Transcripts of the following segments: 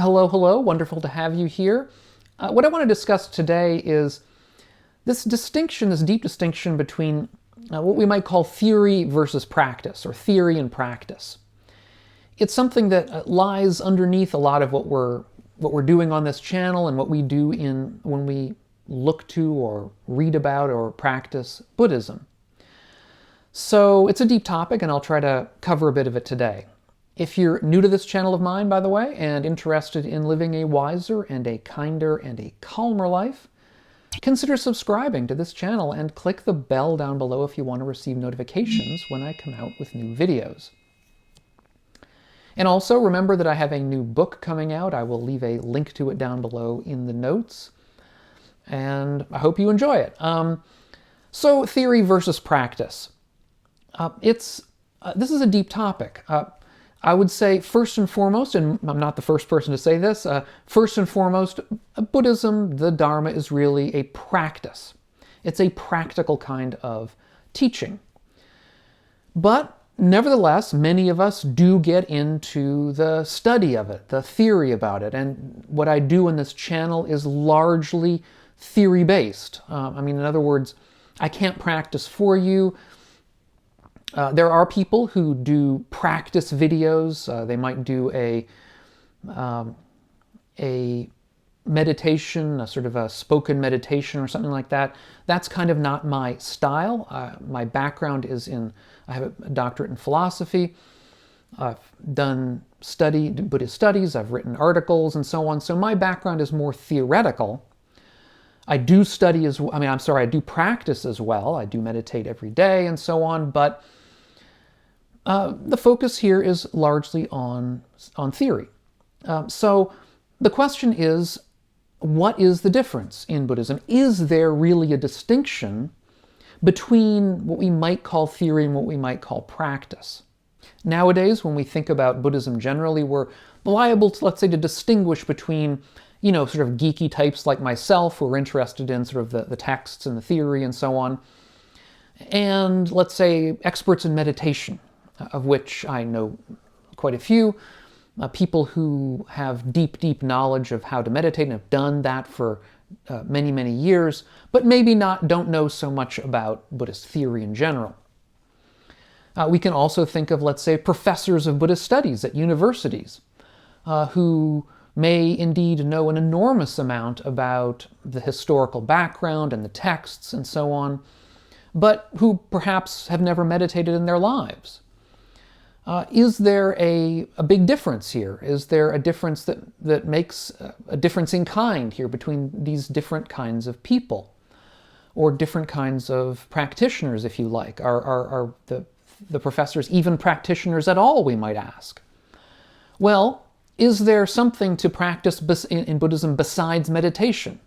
Hello, hello. Wonderful to have you here. What I want to discuss today is this distinction, this deep distinction between what we might call theory versus practice, or theory and practice. It's something that lies underneath a lot of what we're doing on this channel and what we do when we look to or read about or practice Buddhism. So it's a deep topic, and I'll try to cover a bit of it today. If you're new to this channel of mine, by the way, and interested in living a wiser and a kinder and a calmer life, consider subscribing to this channel and click the bell down below if you want to receive notifications when I come out with new videos. And also remember that I have a new book coming out. I will leave a link to it down below in the notes, and I hope you enjoy it. So theory versus practice. This is a deep topic. I would say first and foremost, and I'm not the first person to say this, first and foremost, Buddhism, the Dharma, is really a practice. It's a practical kind of teaching. But nevertheless, many of us do get into the study of it, the theory about it, and what I do in this channel is largely theory-based. In other words, I can't practice for you. There are people who do practice videos. They might do a meditation, a sort of a spoken meditation or something like that. That's kind of not my style. My background is I have a doctorate in philosophy. I've done Buddhist studies. I've written articles and so on. So my background is more theoretical. I do study as well. I do practice as well. I do meditate every day and so on, but the focus here is largely on theory. So the question is, what is the difference in Buddhism? Is there really a distinction between what we might call theory and what we might call practice? Nowadays, when we think about Buddhism generally, we're liable to, let's say, to distinguish between, sort of geeky types like myself who are interested in sort of the texts and the theory and so on, and let's say experts in meditation, of which I know quite a few, people who have deep knowledge of how to meditate and have done that for many, many years, but maybe don't know so much about Buddhist theory in general. We can also think of, let's say, professors of Buddhist studies at universities who may indeed know an enormous amount about the historical background and the texts and so on, but who perhaps have never meditated in their lives. Is there a big difference here? Is there a difference that makes a difference in kind here between these different kinds of people, or different kinds of practitioners, if you like? Are the professors even practitioners at all, we might ask? Well, is there something to practice in Buddhism besides meditation?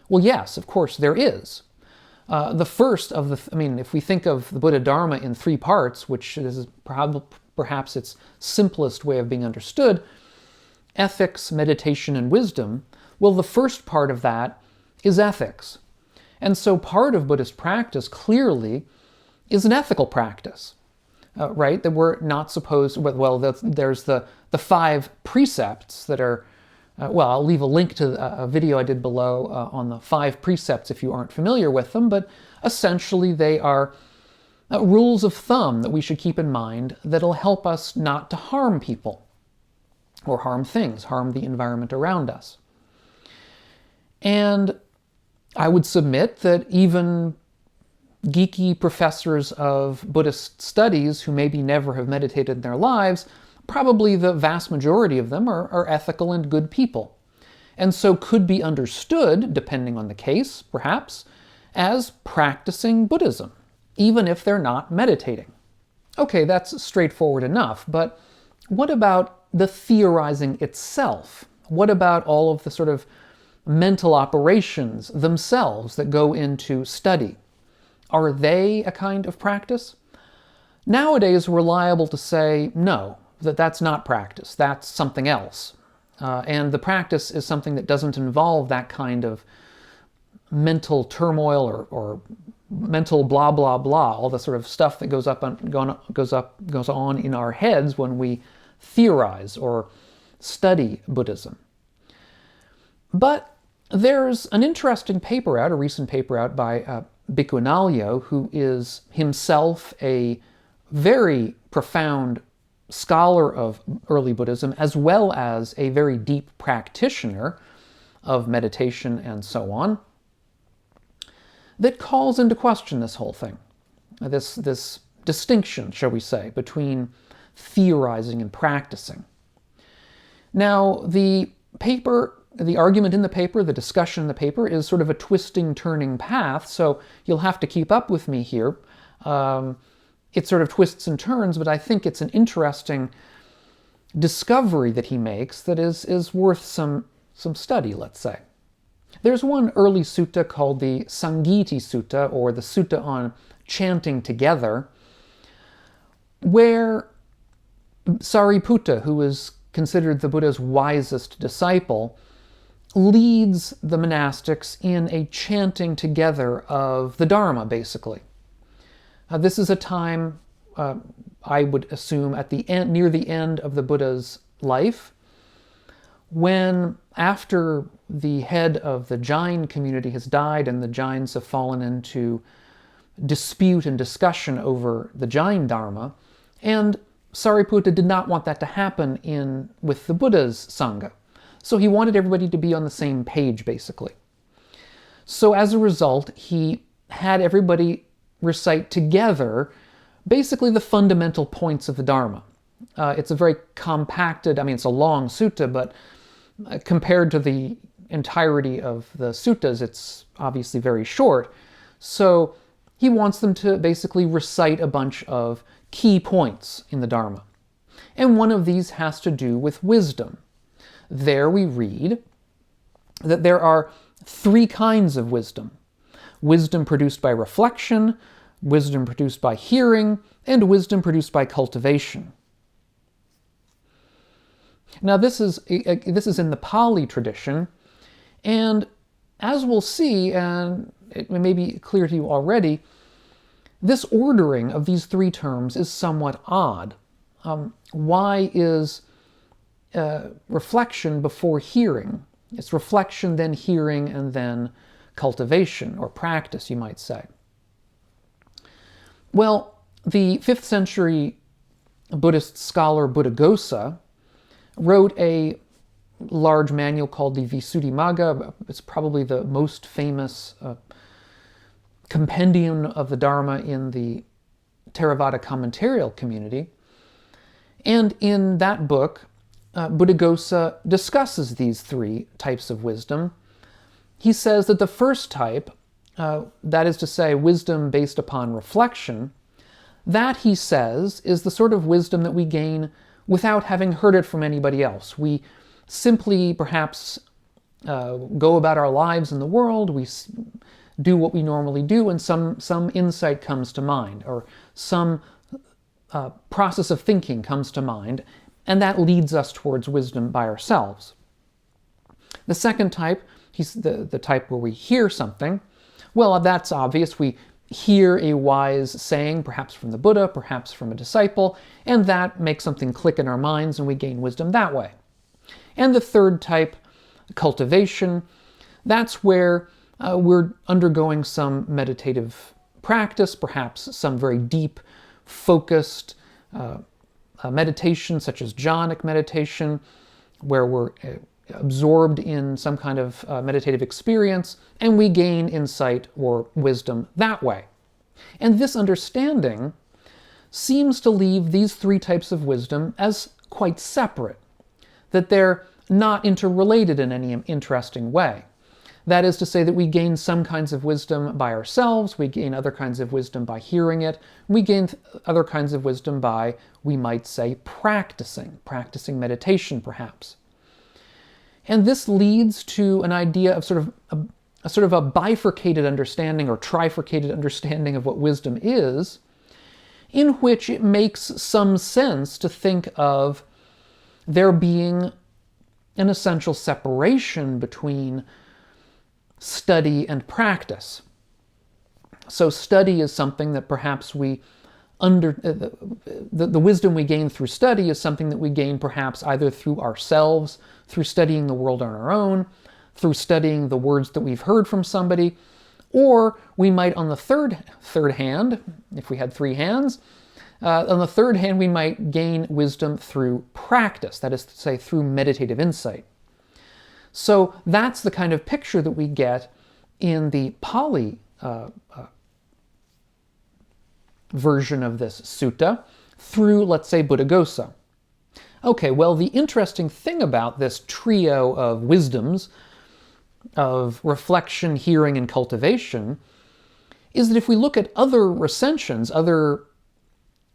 Well, yes, of course there is. The first of if we think of the Buddha Dharma in three parts, which is perhaps its simplest way of being understood, ethics, meditation, and wisdom, well, the first part of that is ethics. And so part of Buddhist practice clearly is an ethical practice, right? That we're not supposed, there's the five precepts that are, I'll leave a link to a video I did below on the five precepts if you aren't familiar with them, but essentially they are rules of thumb that we should keep in mind that'll help us not to harm people or harm things, harm the environment around us. And I would submit that even geeky professors of Buddhist studies who maybe never have meditated in their lives, probably the vast majority of them are ethical and good people, and so could be understood, depending on the case, perhaps, as practicing Buddhism, even if they're not meditating. Okay, that's straightforward enough, but what about the theorizing itself? What about all of the sort of mental operations themselves that go into study? Are they a kind of practice? Nowadays, we're liable to say, no, that's not practice, that's something else. And the practice is something that doesn't involve that kind of mental turmoil or mental blah, blah, blah, all the sort of stuff that goes on in our heads when we theorize or study Buddhism. But there's an interesting paper out, a recent paper out by Bhikkhu Anālayo, who is himself a very profound scholar of early Buddhism, as well as a very deep practitioner of meditation and so on, that calls into question this whole thing, this distinction, shall we say, between theorizing and practicing. Now, the argument in the paper, the discussion in the paper, is sort of a twisting, turning path, so you'll have to keep up with me here. It sort of twists and turns, but I think it's an interesting discovery that he makes that is worth some study, let's say. There's one early sutta called the Saṅgīti Sutta, or the Sutta on chanting together, where Sariputta, who is considered the Buddha's wisest disciple, leads the monastics in a chanting together of the Dharma, basically. This is a time, I would assume, at the end, near the end of the Buddha's life, when, after the head of the Jain community has died and the Jains have fallen into dispute and discussion over the Jain Dharma, and Sariputta did not want that to happen with the Buddha's Sangha. So he wanted everybody to be on the same page, basically. So as a result, he had everybody recite together basically the fundamental points of the Dharma. It's a very compacted, it's a long sutta, but compared to the entirety of the suttas, it's obviously very short. So he wants them to basically recite a bunch of key points in the Dharma. And one of these has to do with wisdom. There we read that there are three kinds of wisdom. Wisdom produced by reflection, wisdom produced by hearing, and wisdom produced by cultivation. Now this is in the Pāli tradition, and as we'll see, and it may be clear to you already, this ordering of these three terms is somewhat odd. Why is reflection before hearing? It's reflection, then hearing, and then cultivation, or practice, you might say. Well, the 5th century Buddhist scholar Buddhaghosa wrote a large manual called the Visuddhimagga. It's probably the most famous compendium of the Dharma in the Theravada commentarial community. And in that book, Buddhaghosa discusses these three types of wisdom. He says that the first type, that is to say, wisdom based upon reflection, that, he says, is the sort of wisdom that we gain without having heard it from anybody else. We simply, perhaps, go about our lives in the world, we do what we normally do, and some insight comes to mind, or some process of thinking comes to mind, and that leads us towards wisdom by ourselves. The second type, the type where we hear something. Well, that's obvious. We hear a wise saying, perhaps from the Buddha, perhaps from a disciple, and that makes something click in our minds and we gain wisdom that way. And the third type, cultivation, that's where we're undergoing some meditative practice, perhaps some very deep, focused meditation, such as jhanic meditation, where we're absorbed in some kind of meditative experience, and we gain insight or wisdom that way. And this understanding seems to leave these three types of wisdom as quite separate, that they're not interrelated in any interesting way. That is to say that we gain some kinds of wisdom by ourselves, we gain other kinds of wisdom by hearing it, we gain other kinds of wisdom by, we might say, practicing meditation perhaps. And this leads to an idea of sort of a bifurcated understanding or trifurcated understanding of what wisdom is, in which it makes some sense to think of there being an essential separation between study and practice. So study is something that perhaps we the wisdom we gain through study is something that we gain perhaps either through ourselves, through studying the world on our own, through studying the words that we've heard from somebody, or we might, on the third hand, if we had three hands, on the third hand, we might gain wisdom through practice, that is to say, through meditative insight. So that's the kind of picture that we get in the Pāli version of this sutta through, let's say, Buddhaghosa. Okay, well, the interesting thing about this trio of wisdoms, of reflection, hearing, and cultivation, is that if we look at other recensions, other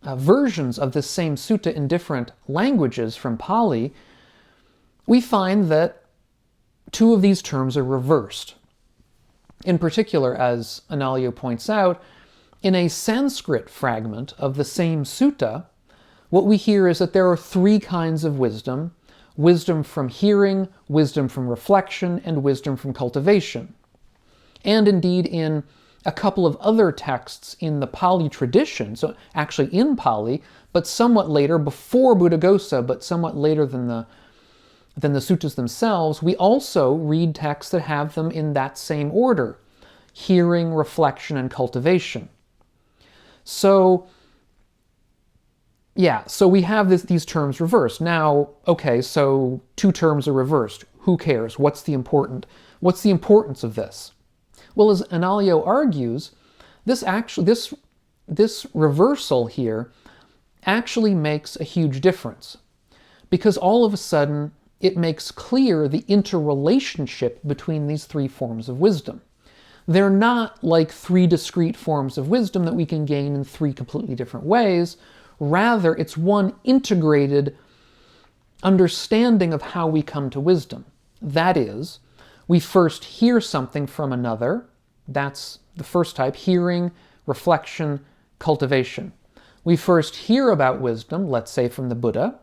versions of this same sutta in different languages from Pāli, we find that two of these terms are reversed. In particular, as Analayo points out, in a Sanskrit fragment of the same sutta, what we hear is that there are three kinds of wisdom: wisdom from hearing, wisdom from reflection, and wisdom from cultivation. And indeed, in a couple of other texts in the Pāli tradition, so actually in Pāli, but somewhat later, before Buddhaghosa, but somewhat later than the suttas themselves, we also read texts that have them in that same order: hearing, reflection, and cultivation. So, yeah, so we have these terms reversed. This okay, so two terms are reversed. Who cares? What's the importance of this? Well, as Analayo argues, this reversal here actually makes a huge difference, because all of a sudden it makes clear the interrelationship between these three forms of wisdom. They're not like three discrete forms of wisdom that we can gain in three completely different ways. Rather, it's one integrated understanding of how we come to wisdom. That is, we first hear something from another. That's the first type: hearing, reflection, cultivation. We first hear about wisdom, let's say from the Buddha.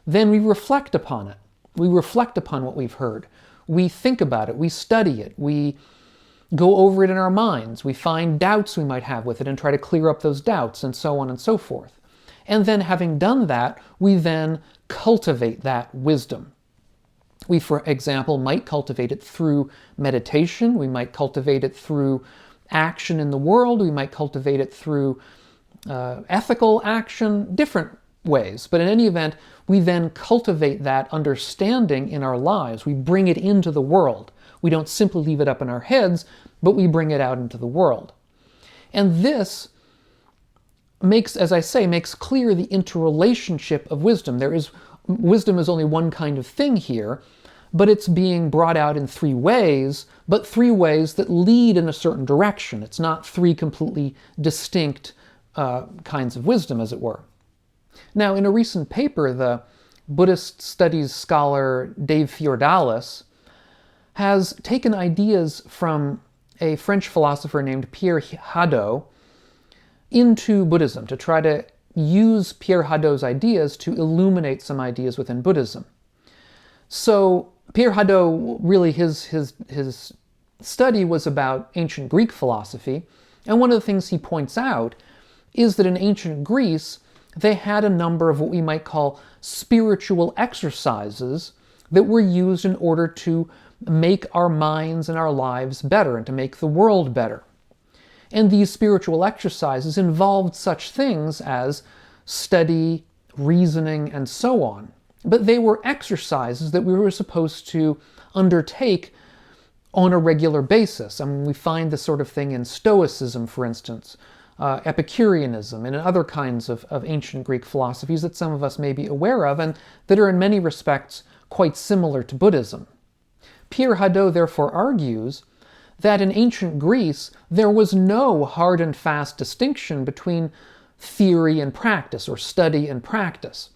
Then we reflect upon it. We reflect upon what we've heard. We think about it. We study it. We go over it in our minds. We find doubts we might have with it and try to clear up those doubts, and so on and so forth. And then, having done that, we then cultivate that wisdom. We, for example, might cultivate it through meditation. We might cultivate it through action in the world. We might cultivate it through ethical action, different ways. But in any event, we then cultivate that understanding in our lives. We bring it into the world. We don't simply leave it up in our heads, but we bring it out into the world. And this makes, as I say, makes clear the interrelationship of wisdom. Wisdom is only one kind of thing here, but it's being brought out in three ways, but three ways that lead in a certain direction. It's not three completely distinct kinds of wisdom, as it were. Now, in a recent paper, the Buddhist studies scholar Dave Fiordalis has taken ideas from a French philosopher named Pierre Hadot into Buddhism, to try to use Pierre Hadot's ideas to illuminate some ideas within Buddhism. So Pierre Hadot, really his study was about ancient Greek philosophy, and one of the things he points out is that in ancient Greece, they had a number of what we might call spiritual exercises that were used in order to make our minds and our lives better and to make the world better. And these spiritual exercises involved such things as study, reasoning, and so on. But they were exercises that we were supposed to undertake on a regular basis. I mean, we find this sort of thing in Stoicism, for instance, Epicureanism, and in other kinds of ancient Greek philosophies that some of us may be aware of, and that are in many respects quite similar to Buddhism. Pierre Hadot therefore argues that in ancient Greece there was no hard and fast distinction between theory and practice, or study and practice.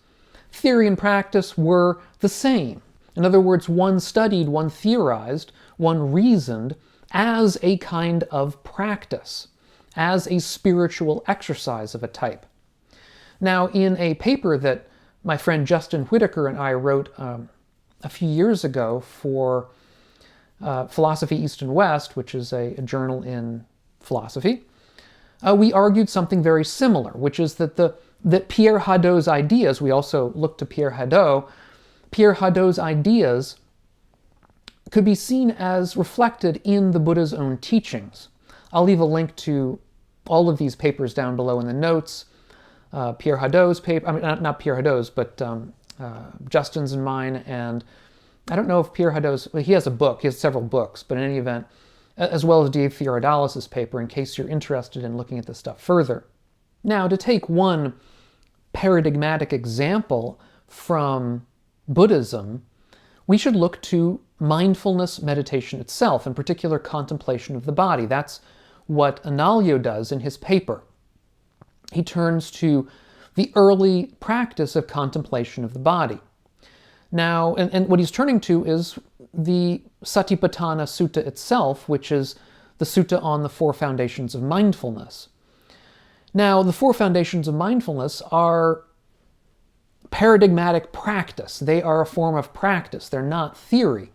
Theory and practice were the same. In other words, one studied, one theorized, one reasoned as a kind of practice, as a spiritual exercise of a type. Now, in a paper that my friend Justin Whitaker and I wrote a few years ago for Philosophy East and West, which is a journal in philosophy, we argued something very similar, which is that Pierre Hadot's ideas, we also looked to Pierre Hadot's ideas could be seen as reflected in the Buddha's own teachings. I'll leave a link to all of these papers down below in the notes. Pierre Hadot's paper, I mean, not Pierre Hadot's, but Justin's and mine, and I don't know if Pierre Hadot's, he has a book, he has several books, but in any event, as well as Dave Theodoros' paper, in case you're interested in looking at this stuff further. Now, to take one paradigmatic example from Buddhism, we should look to mindfulness meditation itself, in particular contemplation of the body. That's what Analayo does in his paper. He turns to the early practice of contemplation of the body. Now, and what he's turning to is the Satipatthana Sutta itself, which is the sutta on the four foundations of mindfulness. Now, the four foundations of mindfulness are paradigmatic practice. They are a form of practice. They're not theory.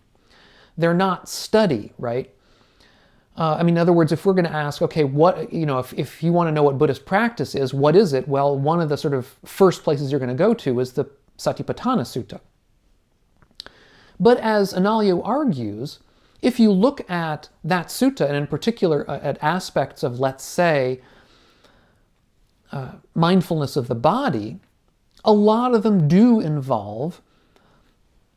They're not study, right? In other words, if we're going to ask, okay, if you want to know what Buddhist practice is, what is it? Well, one of the sort of first places you're going to go to is the Satipatthana Sutta. But as Analayo argues, if you look at that sutta, and in particular at aspects of, let's say, mindfulness of the body, a lot of them do involve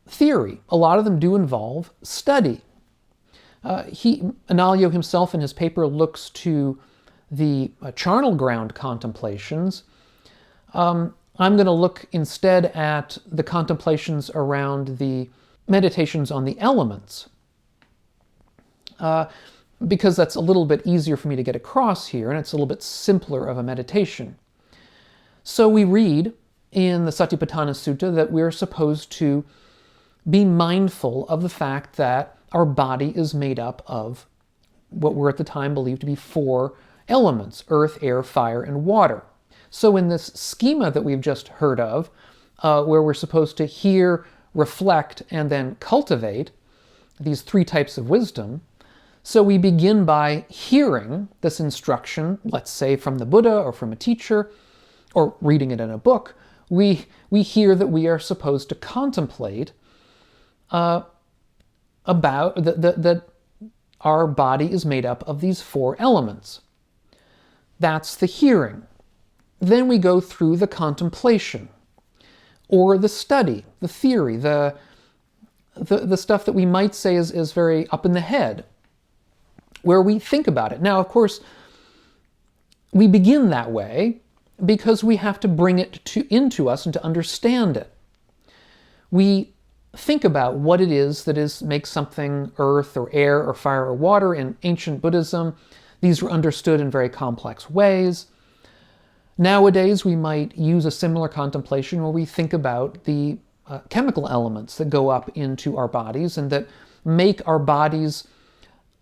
theory. A lot of them do involve study. Analayo himself in his paper looks to the charnel ground contemplations. I'm going to look instead at the contemplations around the meditations on the elements, because that's a little bit easier for me to get across here, and it's a little bit simpler of a meditation. So we read in the Satipatthana Sutta that we're supposed to be mindful of the fact that our body is made up of what were at the time believed to be four elements: earth, air, fire, and water. So in this schema that we've just heard of, where we're supposed to hear, reflect, and then cultivate these three types of wisdom, so we begin by hearing this instruction, let's say from the Buddha or from a teacher, or reading it in a book. We hear that we are supposed to contemplate about that our body is made up of these four elements. That's the hearing. Then we go through the contemplation, or the study, the theory, the stuff that we might say is very up in the head, where we think about it. Now, of course, we begin that way because we have to bring it into us and to understand it. We think about what it is that makes something earth or air or fire or water. In ancient Buddhism, these were understood in very complex ways. Nowadays, we might use a similar contemplation where we think about the chemical elements that go up into our bodies and that make our bodies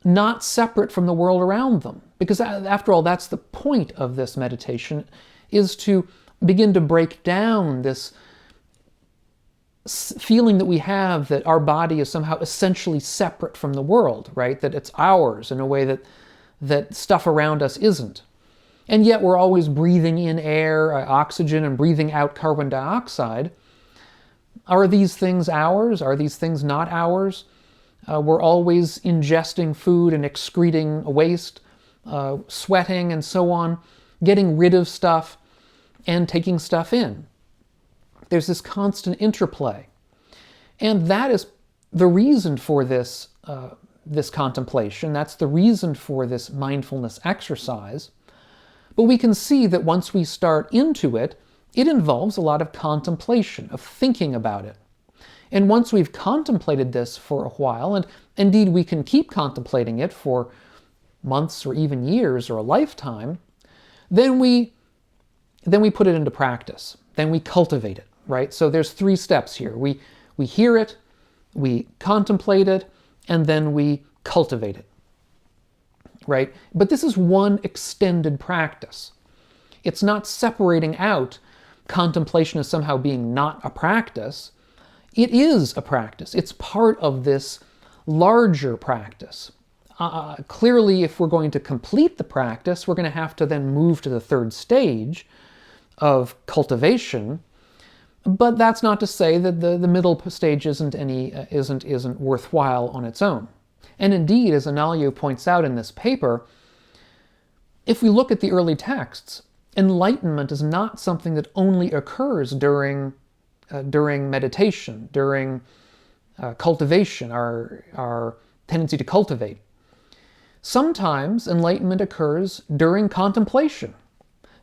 not separate from the world around them. Because after all, that's the point of this meditation, is to begin to break down this feeling that we have that our body is somehow essentially separate from the world, right? That it's ours in a way that stuff around us isn't. And yet we're always breathing in air, oxygen, and breathing out carbon dioxide. Are these things ours? Are these things not ours? We're always ingesting food and excreting waste, sweating and so on, getting rid of stuff and taking stuff in. There's this constant interplay. And that is the reason for this contemplation. That's the reason for this mindfulness exercise. But we can see that once we start into it, it involves a lot of contemplation, of thinking about it. And once we've contemplated this for a while, and indeed we can keep contemplating it for months or even years or a lifetime, then we put it into practice. Then we cultivate it, right? So there's three steps here. We hear it, we contemplate it, and then we cultivate it, right? But this is one extended practice. It's not separating out contemplation as somehow being not a practice. It is a practice. It's part of this larger practice. clearly, if we're going to complete the practice, we're going to have to then move to the third stage of cultivation. But that's not to say that the middle stage isn't worthwhile on its own. And indeed, as Analayo points out in this paper, if we look at the early texts, enlightenment is not something that only occurs during meditation, during cultivation, our tendency to cultivate. Sometimes enlightenment occurs during contemplation,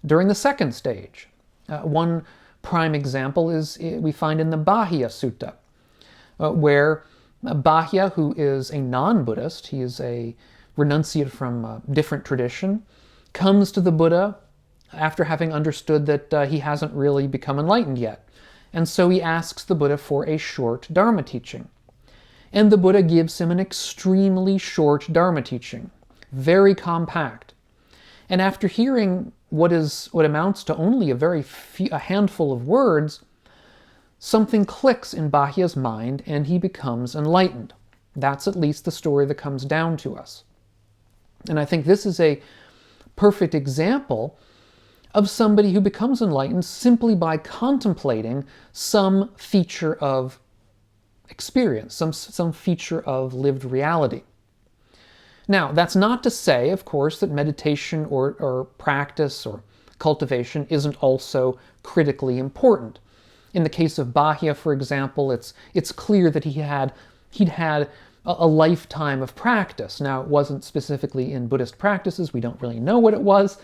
during the second stage. One prime example is we find in the Bhikkhu Sutta, where Bhikkhu, who is a non-Buddhist, he is a renunciate from a different tradition, comes to the Buddha after having understood that he hasn't really become enlightened yet. And so he asks the Buddha for a short Dharma teaching. And the Buddha gives him an extremely short Dharma teaching, very compact. And after hearing what amounts to only a handful of words, something clicks in Bhikkhu's mind and he becomes enlightened. That's at least the story that comes down to us. And I think this is a perfect example of somebody who becomes enlightened simply by contemplating some feature of experience, some feature of lived reality. Now, that's not to say, of course, that meditation or practice or cultivation isn't also critically important. In the case of Bhikkhu, for example, it's clear that he'd had a lifetime of practice. Now, it wasn't specifically in Buddhist practices. We don't really know what it was,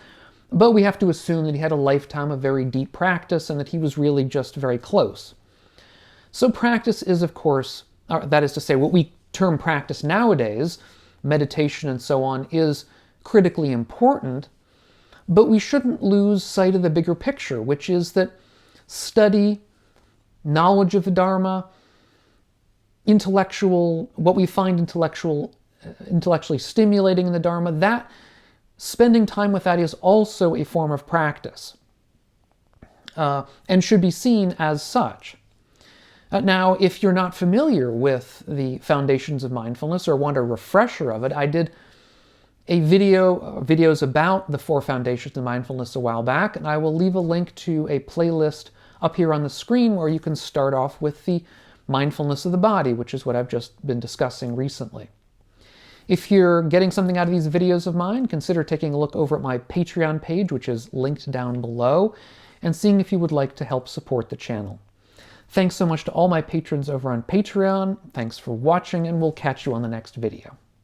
but we have to assume that he had a lifetime of very deep practice and that he was really just very close. So practice is, of course, that is to say, what we term practice nowadays, meditation and so on, is critically important, but we shouldn't lose sight of the bigger picture, which is that study, knowledge of the Dharma, what we find intellectually stimulating in the Dharma, that spending time with that is also a form of practice and should be seen as such. Now, if you're not familiar with the foundations of mindfulness or want a refresher of it, I did videos about the 4 foundations of mindfulness a while back, and I will leave a link to a playlist up here on the screen where you can start off with the mindfulness of the body, which is what I've just been discussing recently. If you're getting something out of these videos of mine, consider taking a look over at my Patreon page, which is linked down below, and seeing if you would like to help support the channel. Thanks so much to all my patrons over on Patreon. Thanks for watching, and we'll catch you on the next video.